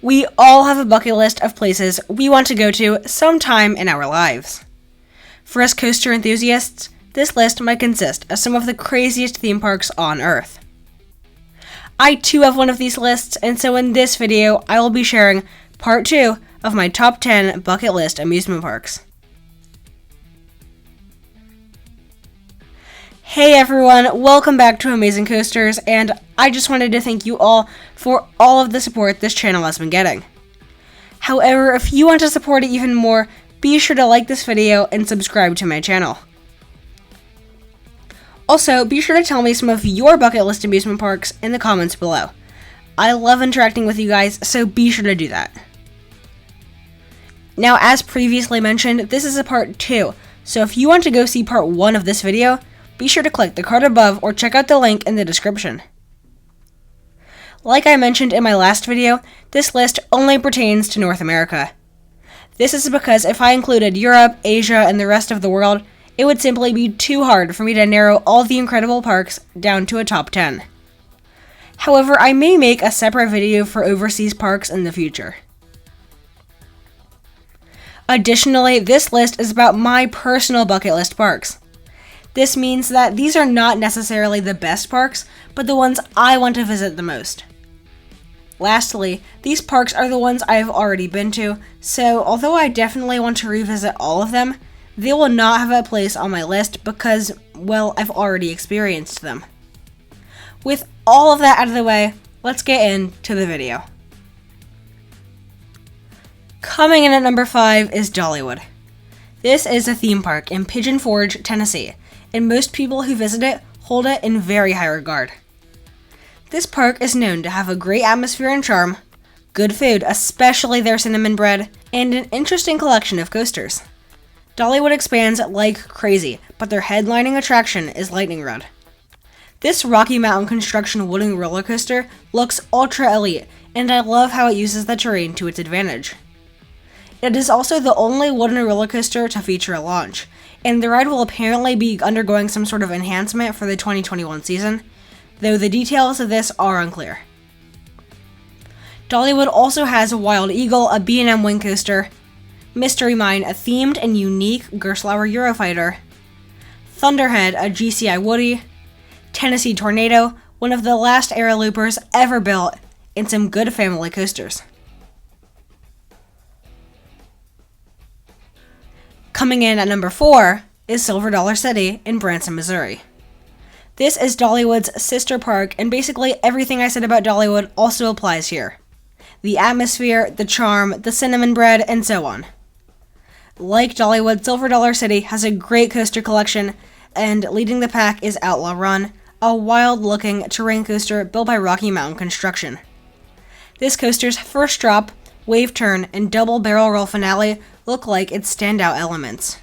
We all have a bucket list of places we want to go to sometime in our lives. For us coaster enthusiasts, this list might consist of some of the craziest theme parks on Earth. I too have one of these lists, and so in this video, I will be sharing part 2 of my top 10 bucket list amusement parks. Hey everyone, welcome back to Amazing Coasters, and I just wanted to thank you all for all of the support this channel has been getting. However, if you want to support it even more, be sure to like this video and subscribe to my channel. Also, be sure to tell me some of your bucket list amusement parks in the comments below. I love interacting with you guys, so be sure to do that. Now, as previously mentioned, this is a part 2, so if you want to go see part 1 of this video, be sure to click the card above or check out the link in the description. Like I mentioned in my last video, this list only pertains to North America. This is because if I included Europe, Asia, and the rest of the world, it would simply be too hard for me to narrow all the incredible parks down to a top 10. However, I may make a separate video for overseas parks in the future. Additionally, this list is about my personal bucket list parks. This means that these are not necessarily the best parks, but the ones I want to visit the most. Lastly, these parks are the ones I have already been to, so although I definitely want to revisit all of them, they will not have a place on my list because, well, I've already experienced them. With all of that out of the way, let's get into the video. Coming in at number 5 is Dollywood. This is a theme park in Pigeon Forge, Tennessee, and most people who visit it hold it in very high regard. This park is known to have a great atmosphere and charm, good food, especially their cinnamon bread, and an interesting collection of coasters. Dollywood expands like crazy, but their headlining attraction is Lightning Rod. This Rocky Mountain construction wooden roller coaster looks ultra elite, and I love how it uses the terrain to its advantage. It is also the only wooden roller coaster to feature a launch, and the ride will apparently be undergoing some sort of enhancement for the 2021 season, though the details of this are unclear. Dollywood also has Wild Eagle, a B&M wing coaster, Mystery Mine, a themed and unique Gerstlauer Eurofighter, Thunderhead, a GCI Woody, Tennessee Tornado, one of the last air loopers ever built, and some good family coasters. Coming in at number 4 is Silver Dollar City in Branson, Missouri. This is Dollywood's sister park, and basically everything I said about Dollywood also applies here. The atmosphere, the charm, the cinnamon bread, and so on. Like Dollywood, Silver Dollar City has a great coaster collection, and leading the pack is Outlaw Run, a wild-looking terrain coaster built by Rocky Mountain Construction. This coaster's first drop, wave turn, and double barrel roll finale look like its standout elements.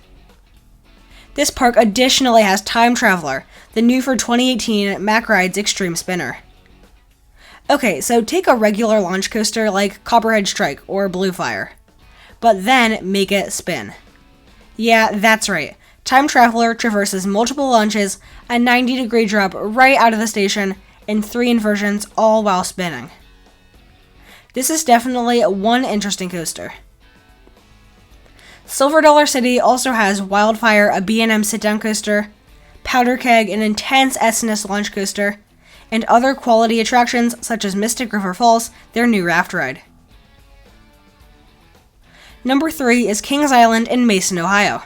This park additionally has Time Traveler, the new for 2018 Mack Rides Extreme Spinner. Okay, so take a regular launch coaster like Copperhead Strike or Blue Fire, but then make it spin. Yeah, that's right. Time Traveler traverses multiple launches, a 90-degree drop right out of the station, and 3 inversions all while spinning. This is definitely one interesting coaster. Silver Dollar City also has Wildfire, a B&M sit-down coaster, Powder Keg, an intense S&S launch coaster, and other quality attractions such as Mystic River Falls, their new raft ride. Number 3 is Kings Island in Mason, Ohio.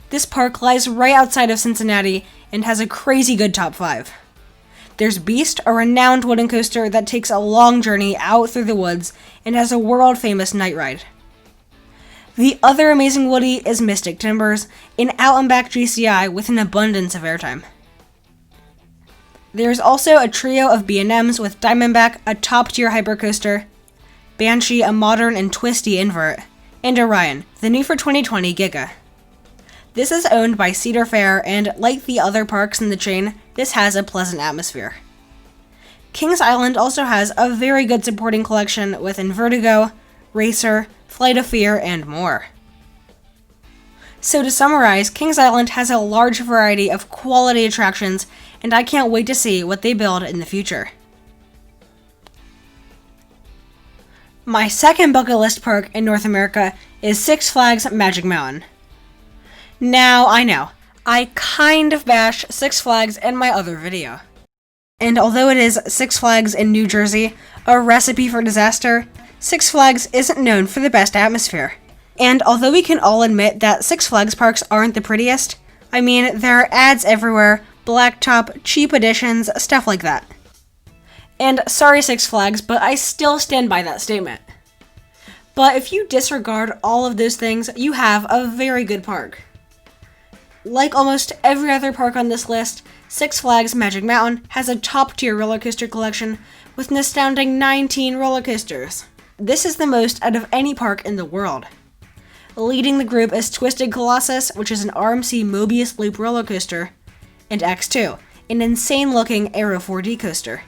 This park lies right outside of Cincinnati and has a crazy good top 5. There's Beast, a renowned wooden coaster that takes a long journey out through the woods and has a world-famous night ride. The other amazing Woody is Mystic Timbers, an out-and-back GCI with an abundance of airtime. There's also a trio of B&Ms with Diamondback, a top-tier hypercoaster, Banshee, a modern and twisty invert, and Orion, the new for 2020 Giga. This is owned by Cedar Fair, and like the other parks in the chain, this has a pleasant atmosphere. Kings Island also has a very good supporting collection with Invertigo, Racer, Flight of Fear, and more. So to summarize, Kings Island has a large variety of quality attractions, and I can't wait to see what they build in the future. My second bucket list park in North America is Six Flags Magic Mountain. Now, I know, I kind of bashed Six Flags in my other video. And although it is Six Flags in New Jersey, a recipe for disaster, Six Flags isn't known for the best atmosphere. And although we can all admit that Six Flags parks aren't the prettiest, I mean, there are ads everywhere, blacktop, cheap additions, stuff like that. And sorry Six Flags, but I still stand by that statement. But if you disregard all of those things, you have a very good park. Like almost every other park on this list, Six Flags Magic Mountain has a top-tier roller coaster collection with an astounding 19 roller coasters. This is the most out of any park in the world. Leading the group is Twisted Colossus, which is an RMC Mobius Loop roller coaster, and X2, an insane-looking Aero 4D coaster.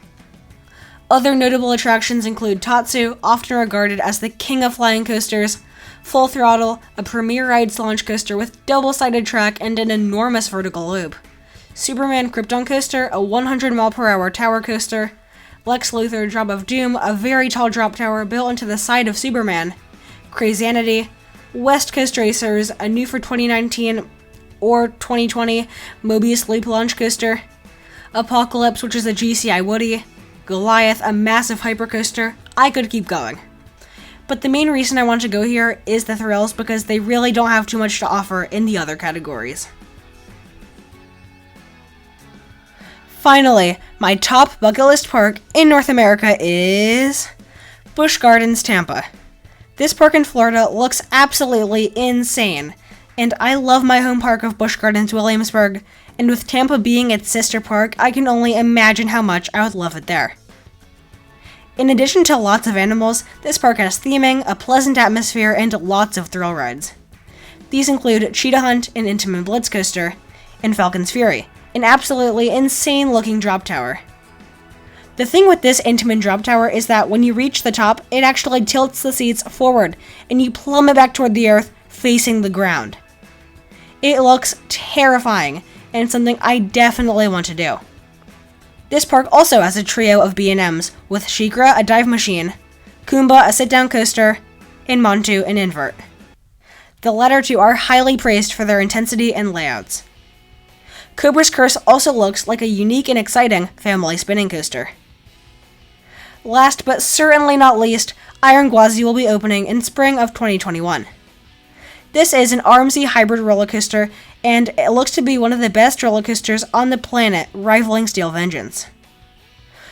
Other notable attractions include Tatsu, often regarded as the king of flying coasters, Full Throttle, a premier rides launch coaster with double-sided track and an enormous vertical loop, Superman Krypton Coaster, a 100-mile-per-hour tower coaster, Lex Luthor Drop of Doom, a very tall drop tower built into the side of Superman, Crazanity, West Coast Racers, a new for 2019 or 2020 Mobius Loop launch coaster, Apocalypse, which is a GCI Woody, Goliath, a massive hypercoaster. I could keep going. But the main reason I want to go here is the thrills because they really don't have too much to offer in the other categories. Finally, my top bucket list park in North America is Busch Gardens, Tampa. This park in Florida looks absolutely insane, and I love my home park of Busch Gardens, Williamsburg, and with Tampa being its sister park, I can only imagine how much I would love it there. In addition to lots of animals, this park has theming, a pleasant atmosphere, and lots of thrill rides. These include Cheetah Hunt, an Intamin Blitz coaster, and Falcon's Fury, an absolutely insane-looking drop tower. The thing with this Intamin drop tower is that when you reach the top, it actually tilts the seats forward, and you plummet back toward the earth, facing the ground. It looks terrifying, and something I definitely want to do. This park also has a trio of B&Ms, with SheiKra, a dive machine, Kumba, a sit-down coaster, and Montu, an invert. The latter two are highly praised for their intensity and layouts. Cobra's Curse also looks like a unique and exciting family spinning coaster. Last but certainly not least, Iron Gwazi will be opening in spring of 2021. This is an RMC hybrid roller coaster, and it looks to be one of the best roller coasters on the planet, rivaling Steel Vengeance.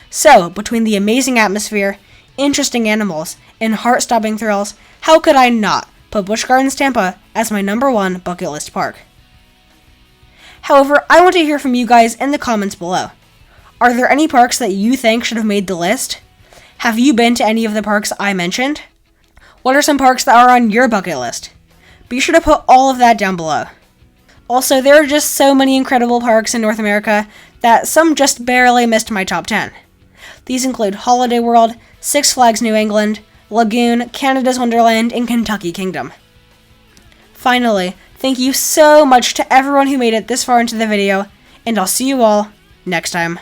So, between the amazing atmosphere, interesting animals, and heart-stopping thrills, how could I not put Busch Gardens Tampa as my number one bucket list park? However, I want to hear from you guys in the comments below. Are there any parks that you think should have made the list? Have you been to any of the parks I mentioned? What are some parks that are on your bucket list? Be sure to put all of that down below. Also, there are just so many incredible parks in North America that some just barely missed my top 10. These include Holiday World, Six Flags New England, Lagoon, Canada's Wonderland, and Kentucky Kingdom. Finally, thank you so much to everyone who made it this far into the video, and I'll see you all next time.